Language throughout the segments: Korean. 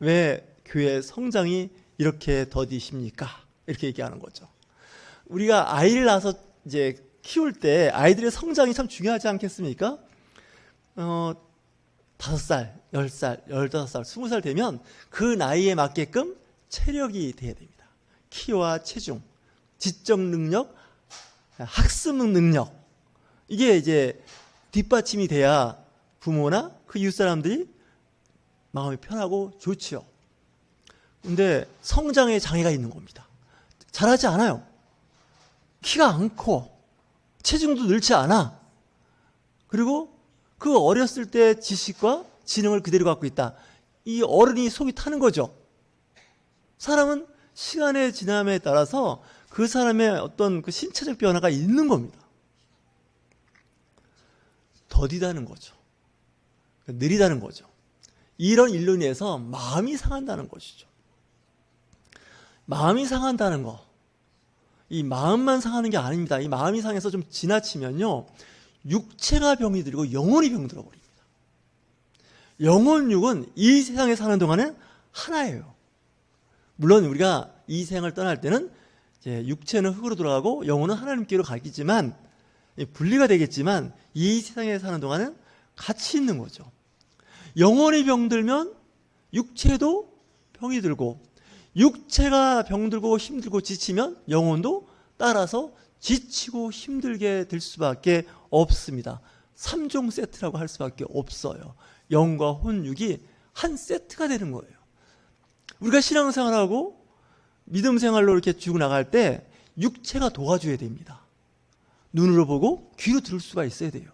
왜 교회 성장이 이렇게 더디십니까? 이렇게 얘기하는 거죠. 우리가 아이를 낳아서 이제 키울 때 아이들의 성장이 참 중요하지 않겠습니까? 5살, 10살, 15살, 20살 되면 그 나이에 맞게끔 체력이 돼야 됩니다. 키와 체중, 지적 능력, 학습 능력, 이게 이제 뒷받침이 돼야 부모나 그 이웃 사람들이 마음이 편하고 좋지요. 근데 성장에 장애가 있는 겁니다. 잘하지 않아요. 키가 안 커. 체중도 늘지 않아. 그리고 그 어렸을 때 지식과 지능을 그대로 갖고 있다. 이 어른이 속이 타는 거죠. 사람은 시간의 지남에 따라서 그 사람의 어떤 그 신체적 변화가 있는 겁니다. 더디다는 거죠. 느리다는 거죠. 이런 일로 인해서 마음이 상한다는 것이죠. 마음이 상한다는 거, 이 마음만 상하는 게 아닙니다. 이 마음이 상해서 좀 지나치면요, 육체가 병이 들고 영혼이 병들어 버립니다. 영혼육은 이 세상에 사는 동안은 하나예요. 물론 우리가 이 세상을 떠날 때는 이제 육체는 흙으로 돌아가고 영혼은 하나님께로 가겠지만, 분리가 되겠지만 이 세상에 사는 동안은 같이 있는 거죠. 영혼이 병들면 육체도 병이 들고, 육체가 병들고 힘들고 지치면 영혼도 따라서 지치고 힘들게 될 수밖에 없습니다. 3종 세트라고 할 수밖에 없어요. 영과 혼, 육이 한 세트가 되는 거예요. 우리가 신앙생활하고 믿음 생활로 이렇게 쭉 나갈 때 육체가 도와줘야 됩니다. 눈으로 보고 귀로 들을 수가 있어야 돼요.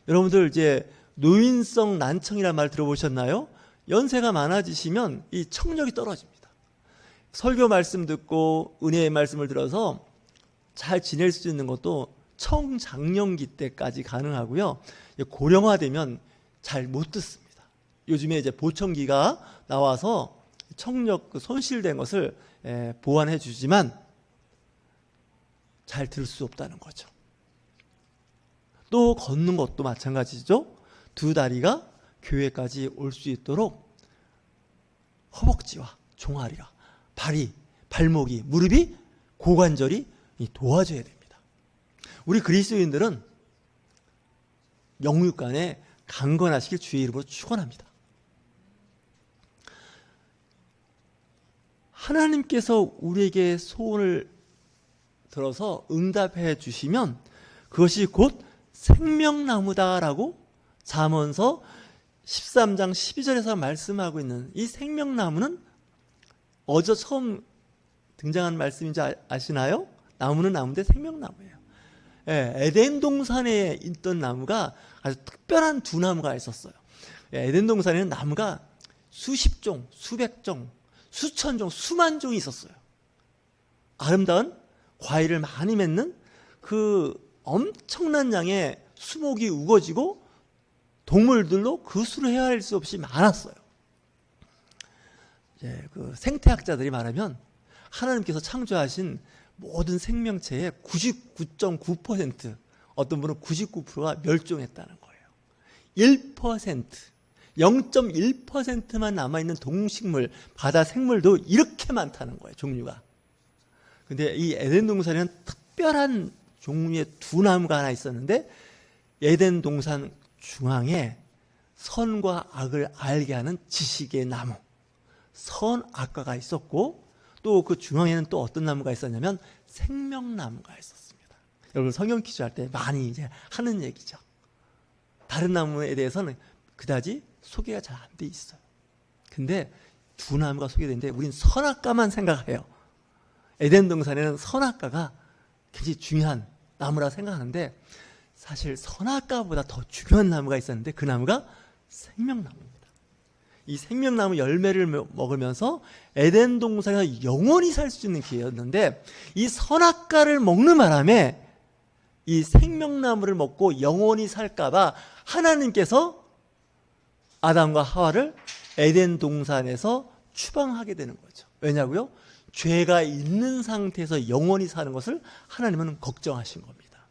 여러분들 이제 노인성 난청이라는 말 들어보셨나요? 연세가 많아지시면 이 청력이 떨어집니다. 설교 말씀 듣고 은혜의 말씀을 들어서 잘 지낼 수 있는 것도 청장년기 때까지 가능하고요. 고령화되면 잘 못 듣습니다. 요즘에 이제 보청기가 나와서 청력 손실된 것을 보완해 주지만 잘 들을 수 없다는 거죠. 또 걷는 것도 마찬가지죠. 두 다리가 교회까지 올 수 있도록 허벅지와 종아리가, 발이, 발목이, 무릎이, 고관절이 도와줘야 됩니다. 우리 그리스도인들은 영육간에 강건하시길 주의 이름으로 축원합니다. 하나님께서 우리에게 소원을 들어서 응답해 주시면 그것이 곧 생명나무다라고 잠언서 13장 12절에서 말씀하고 있는 이 생명나무는 어제 처음 등장한 말씀인지 아시나요? 나무는 나무인데 생명나무예요. 에덴 동산에 있던 나무가 아주 특별한 두 나무가 있었어요. 에덴 동산에는 나무가 수십 종, 수백 종, 수천 종, 수만 종이 있었어요. 아름다운 과일을 많이 맺는 그 엄청난 양의 수목이 우거지고 동물들로 그 수를 헤아릴 수 없이 많았어요. 그 생태학자들이 말하면 하나님께서 창조하신 모든 생명체의 99.9%, 어떤 분은 99%가 멸종했다는 거예요. 1%, 0.1%만 남아있는 동식물, 바다 생물도 이렇게 많다는 거예요, 종류가. 근데 이 에덴 동산에는 특별한 종류의 두 나무가 하나 있었는데, 에덴 동산 중앙에 선과 악을 알게 하는 지식의 나무, 선악과가 있었고, 또 그 중앙에는 또 어떤 나무가 있었냐면 생명나무가 있었습니다. 여러분 성경 퀴즈 할 때 많이 이제 하는 얘기죠. 다른 나무에 대해서는 그다지 소개가 잘 안 돼 있어요. 근데 두 나무가 소개되는데 우린 선악과만 생각해요. 에덴 동산에는 선악과가 굉장히 중요한 나무라 생각하는데 사실 선악과보다 더 중요한 나무가 있었는데 그 나무가 생명나무입니다. 이 생명나무 열매를 먹으면서 에덴 동산에서 영원히 살 수 있는 기회였는데 이 선악과를 먹는 바람에 이 생명나무를 먹고 영원히 살까봐 하나님께서 아담과 하와를 에덴 동산에서 추방하게 되는 거죠. 왜냐고요? 죄가 있는 상태에서 영원히 사는 것을 하나님은 걱정하신 겁니다.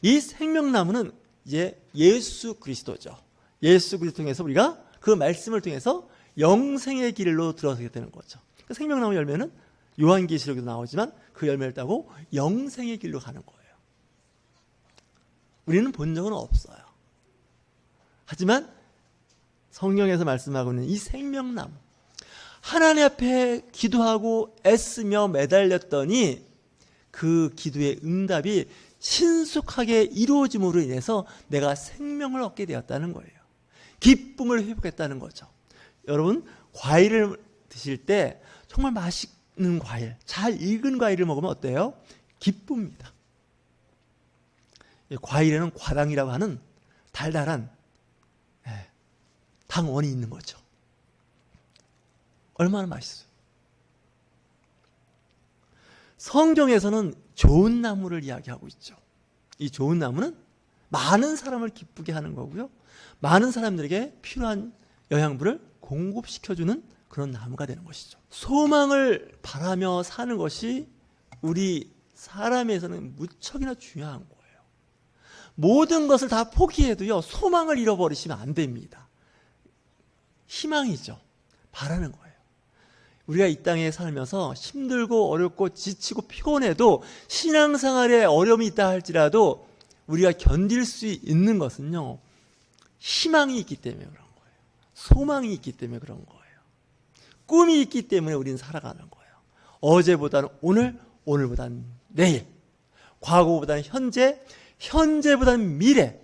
이 생명나무는 이제 예수 그리스도죠. 예수 그리스도 통해서 우리가 그 말씀을 통해서 영생의 길로 들어서게 되는 거죠. 그 생명나무 열매는 요한계시록에도 나오지만 그 열매를 따고 영생의 길로 가는 거예요. 우리는 본 적은 없어요. 하지만 성경에서 말씀하고 있는 이 생명나무, 하나님 앞에 기도하고 애쓰며 매달렸더니 그 기도의 응답이 신속하게 이루어짐으로 인해서 내가 생명을 얻게 되었다는 거예요. 기쁨을 회복했다는 거죠. 여러분, 과일을 드실 때 정말 맛있는 과일, 잘 익은 과일을 먹으면 어때요? 기쁩니다. 과일에는 과당이라고 하는 달달한 당원이 있는 거죠. 얼마나 맛있어요. 성경에서는 좋은 나무를 이야기하고 있죠. 이 좋은 나무는 많은 사람을 기쁘게 하는 거고요. 많은 사람들에게 필요한 영양분을 공급시켜주는 그런 나무가 되는 것이죠. 소망을 바라며 사는 것이 우리 사람에서는 무척이나 중요한 거예요. 모든 것을 다 포기해도요, 소망을 잃어버리시면 안 됩니다. 희망이죠. 바라는 거예요. 우리가 이 땅에 살면서 힘들고 어렵고 지치고 피곤해도 신앙생활에 어려움이 있다 할지라도 우리가 견딜 수 있는 것은요, 희망이 있기 때문에 그런 거예요. 소망이 있기 때문에 그런 거예요. 꿈이 있기 때문에 우리는 살아가는 거예요. 어제보다는 오늘, 오늘보다는 내일, 과거보다는 현재, 현재보다는 미래.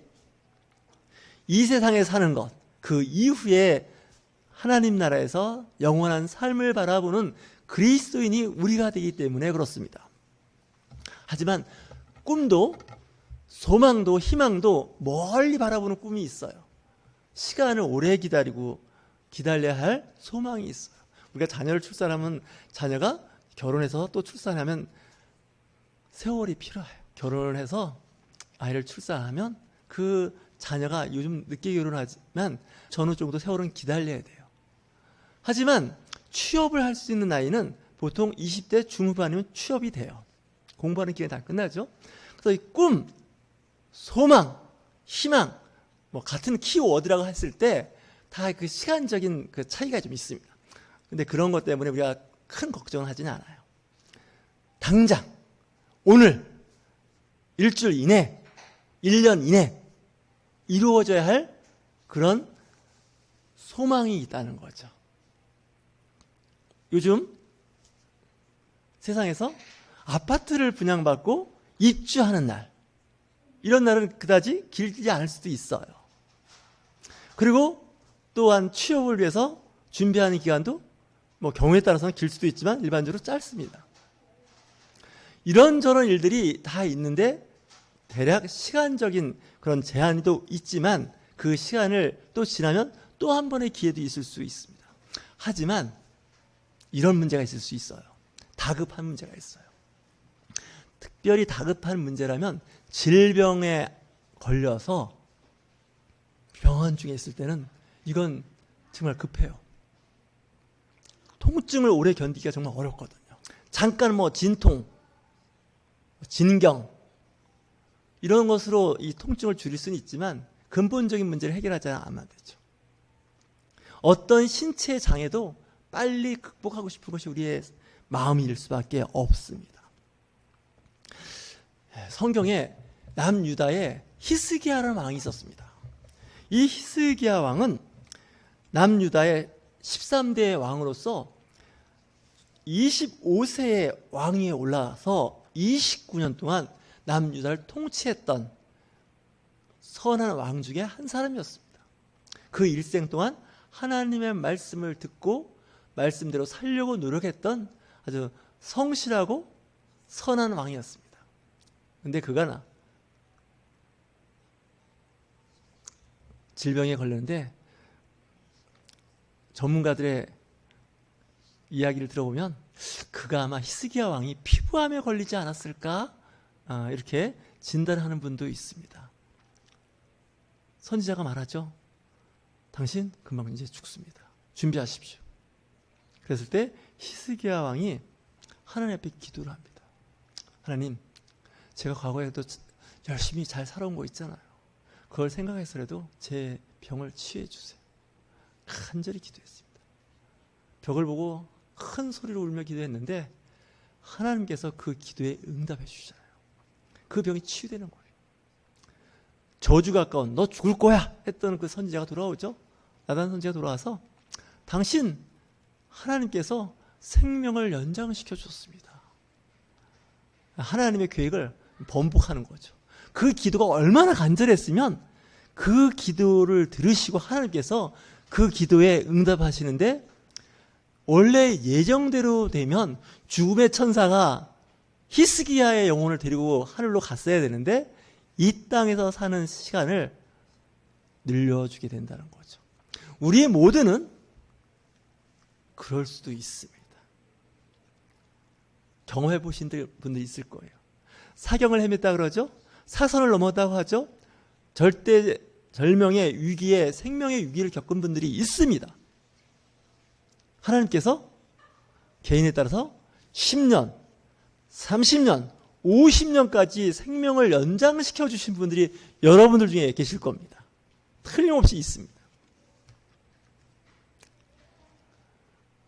이 세상에 사는 것, 그 이후에 하나님 나라에서 영원한 삶을 바라보는 그리스도인이 우리가 되기 때문에 그렇습니다. 하지만 꿈도 소망도 희망도 멀리 바라보는 꿈이 있어요. 시간을 오래 기다려야 할 소망이 있어요. 우리가 자녀를 출산하면 자녀가 결혼해서 또 출산하면 세월이 필요해요. 결혼을 해서 아이를 출산하면 그 자녀가 요즘 늦게 결혼하지만 어느 정도 세월은 기다려야 돼요. 하지만 취업을 할 수 있는 나이는 보통 20대 중후반이면 취업이 돼요. 공부하는 기간이 다 끝나죠. 그래서 이 꿈, 소망, 희망, 같은 키워드라고 했을 때 다 그 시간적인 그 차이가 좀 있습니다. 근데 그런 것 때문에 우리가 큰 걱정을 하지는 않아요. 당장, 오늘, 일주일 이내, 1년 이내 이루어져야 할 그런 소망이 있다는 거죠. 요즘 세상에서 아파트를 분양받고 입주하는 날, 이런 날은 그다지 길지 않을 수도 있어요. 그리고 또한 취업을 위해서 준비하는 기간도 경우에 따라서는 길 수도 있지만 일반적으로 짧습니다. 이런저런 일들이 다 있는데 대략 시간적인 그런 제한이 또 있지만 그 시간을 또 지나면 또 한 번의 기회도 있을 수 있습니다. 하지만 이런 문제가 있을 수 있어요. 다급한 문제가 있어요. 특별히 다급한 문제라면 질병에 걸려서 병원 중에 있을 때는 이건 정말 급해요. 통증을 오래 견디기가 정말 어렵거든요. 잠깐 진통, 진경 이런 것으로 이 통증을 줄일 수는 있지만 근본적인 문제를 해결하지 않으면 되죠. 어떤 신체 장애도 빨리 극복하고 싶은 것이 우리의 마음일 수밖에 없습니다. 성경에 남유다에 히스기야라는 왕이 있었습니다. 이 히스기야 왕은 남유다의 13대 왕으로서 25세의 왕위에 올라서 29년 동안 남유다를 통치했던 선한 왕 중에 한 사람이었습니다. 그 일생 동안 하나님의 말씀을 듣고 말씀대로 살려고 노력했던 아주 성실하고 선한 왕이었습니다. 그런데 그가 질병에 걸렸는데 전문가들의 이야기를 들어보면 그가 아마 히스기야 왕이 피부암에 걸리지 않았을까? 이렇게 진단하는 분도 있습니다. 선지자가 말하죠. 당신 금방 이제 죽습니다. 준비하십시오. 그랬을 때 히스기야 왕이 하나님 앞에 기도를 합니다. 하나님, 제가 과거에도 열심히 잘 살아온 거 있잖아요. 그걸 생각해서라도 제 병을 치유해 주세요. 간절히 기도했습니다. 벽을 보고 큰 소리로 울며 기도했는데 하나님께서 그 기도에 응답해 주시잖아요. 그 병이 치유되는 거예요. 저주가 가까운 너 죽을 거야 했던 그 선지자가 돌아오죠. 나단 선지자가 돌아와서 당신 하나님께서 생명을 연장시켜 줬습니다. 하나님의 계획을 번복하는 거죠. 그 기도가 얼마나 간절했으면 그 기도를 들으시고 하나님께서 그 기도에 응답하시는데, 원래 예정대로 되면 죽음의 천사가 히스기야의 영혼을 데리고 하늘로 갔어야 되는데 이 땅에서 사는 시간을 늘려주게 된다는 거죠. 우리 모두는 그럴 수도 있습니다. 경험해 보신 분들 있을 거예요. 사경을 헤맸다 그러죠. 사선을 넘었다고 하죠. 절대절명의 위기에, 생명의 위기를 겪은 분들이 있습니다. 하나님께서 개인에 따라서 10년, 30년, 50년까지 생명을 연장시켜 주신 분들이 여러분들 중에 계실 겁니다. 틀림없이 있습니다.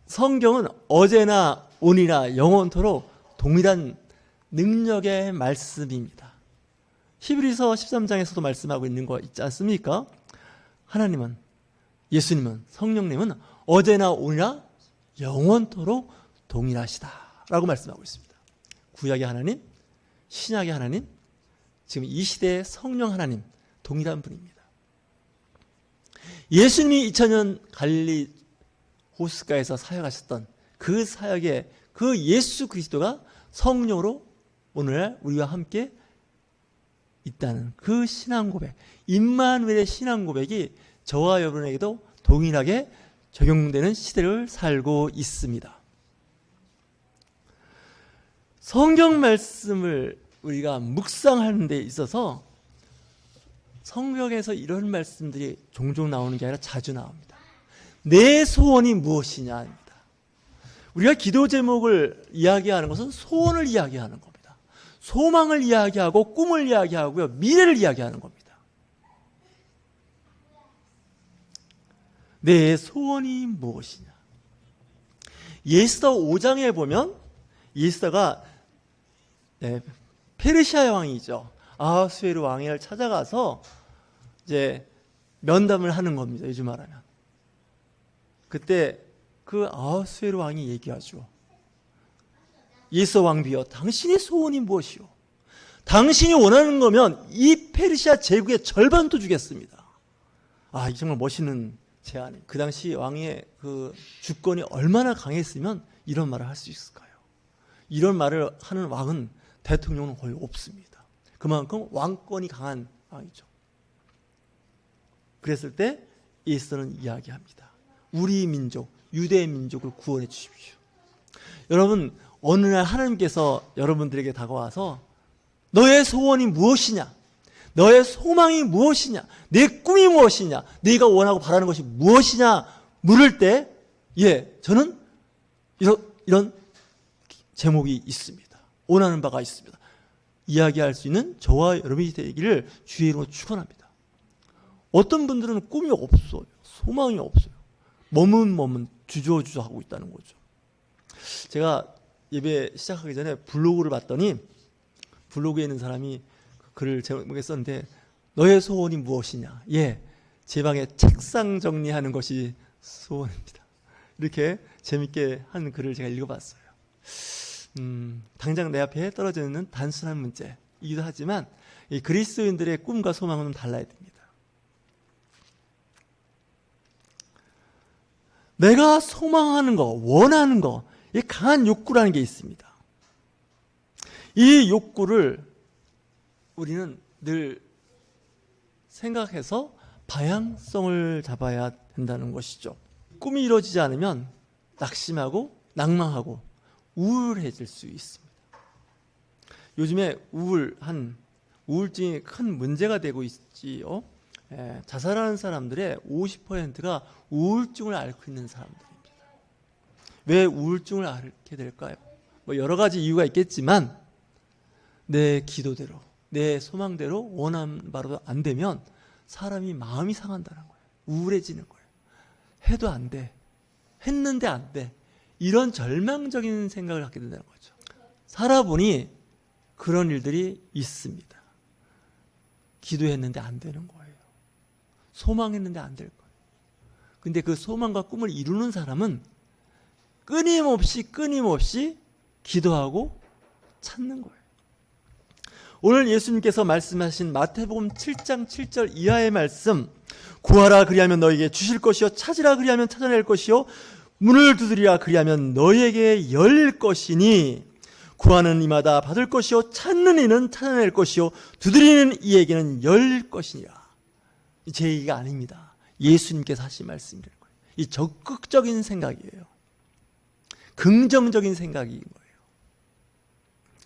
성경은 어제나 오늘이나 영원토록 동일한 능력의 말씀입니다. 히브리서 13장에서도 말씀하고 있는 거 있지 않습니까? 하나님은, 예수님은, 성령님은 어제나 오늘이나 영원토록 동일하시다 라고 말씀하고 있습니다. 구약의 하나님, 신약의 하나님, 지금 이 시대의 성령 하나님, 동일한 분입니다. 예수님이 2000년 갈릴리 호숫가에서 사역하셨던 그 사역에 그 예수 그리스도가 성령으로 오늘날 우리와 함께 있다는 그 신앙 고백, 임마누엘의 신앙 고백이 저와 여러분에게도 동일하게 적용되는 시대를 살고 있습니다. 성경 말씀을 우리가 묵상하는 데 있어서 성경에서 이런 말씀들이 종종 나오는 게 아니라 자주 나옵니다. 내 소원이 무엇이냐입니다. 우리가 기도 제목을 이야기하는 것은 소원을 이야기하는 겁니다. 소망을 이야기하고 꿈을 이야기하고요, 미래를 이야기하는 겁니다. 내 소원이 무엇이냐. 예스더 5장에 보면 예스더가 페르시아 왕이죠. 아하수에르 왕을 찾아가서 이제 면담을 하는 겁니다. 요즘 말하면. 그때 그 아하수에르 왕이 얘기하죠. 예스더 왕비여, 당신의 소원이 무엇이오? 당신이 원하는 거면 이 페르시아 제국의 절반도 주겠습니다. 아, 이 정말 멋있는 제안이. 그 당시 왕의 그 주권이 얼마나 강했으면 이런 말을 할 수 있을까요? 이런 말을 하는 왕은, 대통령은 거의 없습니다. 그만큼 왕권이 강한 왕이죠. 그랬을 때 예스더는 이야기합니다. 우리 민족, 유대 민족을 구원해 주십시오. 여러분, 어느 날 하나님께서 여러분들에게 다가와서 너의 소원이 무엇이냐? 너의 소망이 무엇이냐? 내 꿈이 무엇이냐? 네가 원하고 바라는 것이 무엇이냐? 물을 때, 저는 이런 제목이 있습니다. 원하는 바가 있습니다. 이야기할 수 있는 저와 여러분이 되기를 주의 이름으로 축원합니다. 어떤 분들은 꿈이 없어요. 소망이 없어요. 머문머문 주저주저 하고 있다는 거죠. 제가 예배 시작하기 전에 블로그를 봤더니 블로그에 있는 사람이 글을 제목에 썼는데, 너의 소원이 무엇이냐? 제 방에 책상 정리하는 것이 소원입니다. 이렇게 재밌게 한 글을 제가 읽어봤어요. 당장 내 앞에 떨어져 있는 단순한 문제이기도 하지만 이 그리스도인들의 꿈과 소망은 달라야 됩니다. 내가 소망하는 거, 원하는 거, 이 강한 욕구라는 게 있습니다. 이 욕구를 우리는 늘 생각해서 방향성을 잡아야 된다는 것이죠. 꿈이 이루어지지 않으면 낙심하고 낭망하고 우울해질 수 있습니다. 요즘에 우울증이 큰 문제가 되고 있지요. 자살하는 사람들의 50%가 우울증을 앓고 있는 사람들입니다. 왜 우울증을 앓게 될까요? 여러 가지 이유가 있겠지만 내 기도대로, 내 소망대로 원하는 바로 안 되면 사람이 마음이 상한다는 거예요. 우울해지는 거예요. 해도 안 돼. 했는데 안 돼. 이런 절망적인 생각을 갖게 된다는 거죠. 살아보니 그런 일들이 있습니다. 기도했는데 안 되는 거예요. 소망했는데 안 될 거예요. 근데 그 소망과 꿈을 이루는 사람은 끊임없이 기도하고 찾는 거예요. 오늘 예수님께서 말씀하신 마태복음 7장 7절 이하의 말씀, 구하라 그리하면 너에게 주실 것이요 찾으라 그리하면 찾아낼 것이요 문을 두드리라 그리하면 너에게 열릴 것이니 구하는 이마다 받을 것이요 찾는 이는 찾아낼 것이요 두드리는 이에게는 열릴 것이니라. 제 얘기가 아닙니다. 예수님께서 하신 말씀이라는 거예요. 이 적극적인 생각이에요. 긍정적인 생각인 거예요.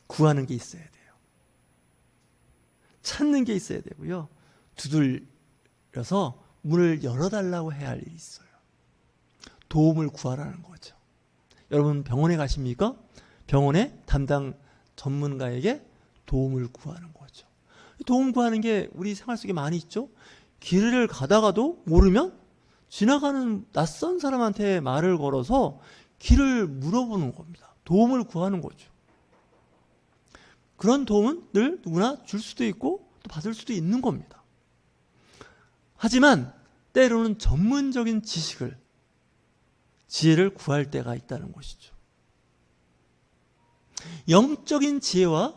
구하는 게 있어야 돼요. 찾는 게 있어야 되고요. 두드려서 문을 열어달라고 해야 할 일이 있어요. 도움을 구하라는 거죠. 여러분 병원에 가십니까? 병원에 담당 전문가에게 도움을 구하는 거죠. 도움 구하는 게 우리 생활 속에 많이 있죠. 길을 가다가도 모르면 지나가는 낯선 사람한테 말을 걸어서 길을 물어보는 겁니다. 도움을 구하는 거죠. 그런 도움은 늘 누구나 줄 수도 있고 또 받을 수도 있는 겁니다. 하지만 때로는 전문적인 지혜를 구할 때가 있다는 것이죠. 영적인 지혜와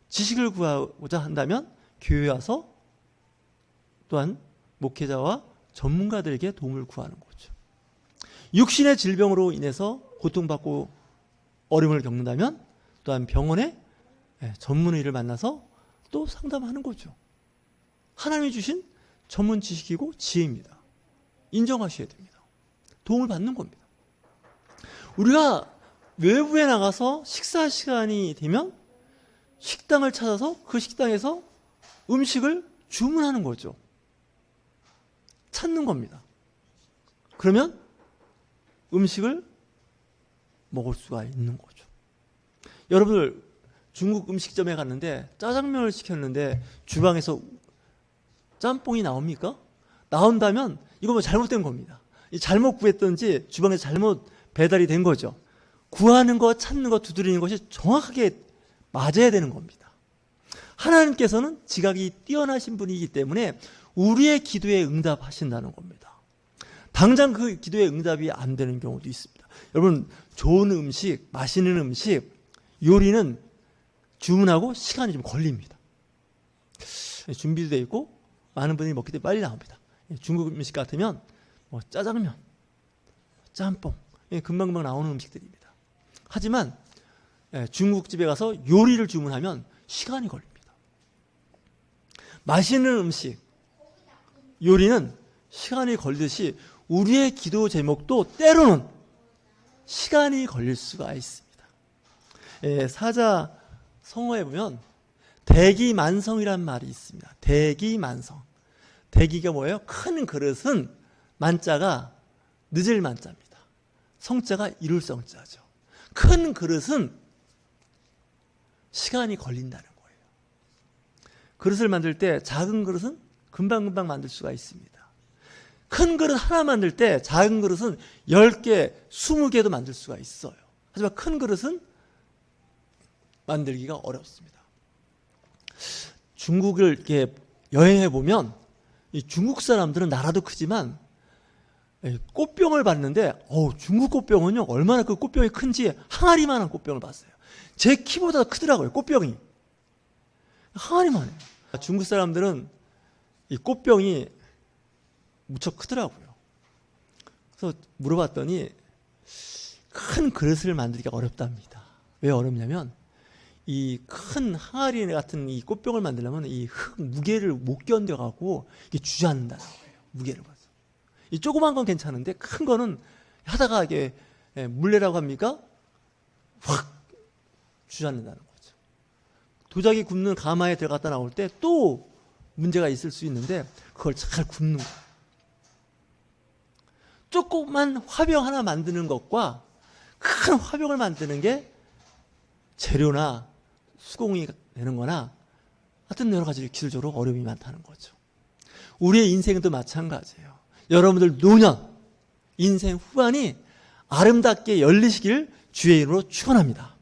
지식을 구하고자 한다면 교회에 와서 또한 목회자와 전문가들에게 도움을 구하는 거죠. 육신의 질병으로 인해서 고통받고 어려움을 겪는다면 또한 병원에 전문의를 만나서 또 상담하는 거죠. 하나님이 주신 전문 지식이고 지혜입니다. 인정하셔야 됩니다. 도움을 받는 겁니다. 우리가 외부에 나가서 식사 시간이 되면 식당을 찾아서 그 식당에서 음식을 주문하는 거죠. 찾는 겁니다. 그러면 음식을 먹을 수가 있는 거죠. 여러분들 중국 음식점에 갔는데 짜장면을 시켰는데 주방에서 짬뽕이 나옵니까? 나온다면 이거 뭐 잘못된 겁니다. 잘못 구했든지 주방에서 잘못 배달이 된 거죠. 구하는 것, 찾는 것, 두드리는 것이 정확하게 맞아야 되는 겁니다. 하나님께서는 지각이 뛰어나신 분이기 때문에 우리의 기도에 응답하신다는 겁니다. 당장 그 기도에 응답이 안 되는 경우도 있습니다. 여러분 좋은 음식, 맛있는 음식, 요리는 주문하고 시간이 좀 걸립니다. 준비도 되어 있고 많은 분들이 먹기 때문에 빨리 나옵니다. 중국 음식 같으면 짜장면, 짬뽕 금방금방 나오는 음식들입니다. 하지만 중국집에 가서 요리를 주문하면 시간이 걸립니다. 맛있는 음식, 요리는 시간이 걸리듯이 우리의 기도 제목도 때로는 시간이 걸릴 수가 있습니다. 사자 성어에 보면 대기만성이란 말이 있습니다. 대기만성. 대기가 뭐예요? 큰 그릇은 만자가 늦을 만자입니다. 성자가 이룰 성자죠. 큰 그릇은 시간이 걸린다는 거예요. 그릇을 만들 때 작은 그릇은 금방금방 만들 수가 있습니다. 큰 그릇 하나 만들 때 작은 그릇은 10개, 20개도 만들 수가 있어요. 하지만 큰 그릇은 만들기가 어렵습니다. 중국을 이렇게 여행해 보면 이 중국 사람들은 나라도 크지만 꽃병을 봤는데 중국 꽃병은요 얼마나 그 꽃병이 큰지 항아리만한 꽃병을 봤어요. 제 키보다 크더라고요. 꽃병이 항아리만 해요. 중국 사람들은 이 꽃병이 무척 크더라고요. 그래서 물어봤더니 큰 그릇을 만들기가 어렵답니다. 왜 어렵냐면 이 큰 항아리 같은 이 꽃병을 만들려면 이 흙 무게를 못 견뎌가고 이게 주저앉는다는 거예요. 무게를 봐서. 이 조그만 건 괜찮은데 큰 거는 하다가 이게 물레라고 합니까? 확 주저앉는다는 거죠. 도자기 굽는 가마에 들어갔다 나올 때 또 문제가 있을 수 있는데 그걸 잘 굽는 거예요. 조그만 화병 하나 만드는 것과 큰 화병을 만드는 게 재료나 수공이 되는 거나 하여튼 여러 가지 기술적으로 어려움이 많다는 거죠. 우리의 인생도 마찬가지예요. 여러분들 노년, 인생 후반이 아름답게 열리시길 주의 이름으로 축원합니다.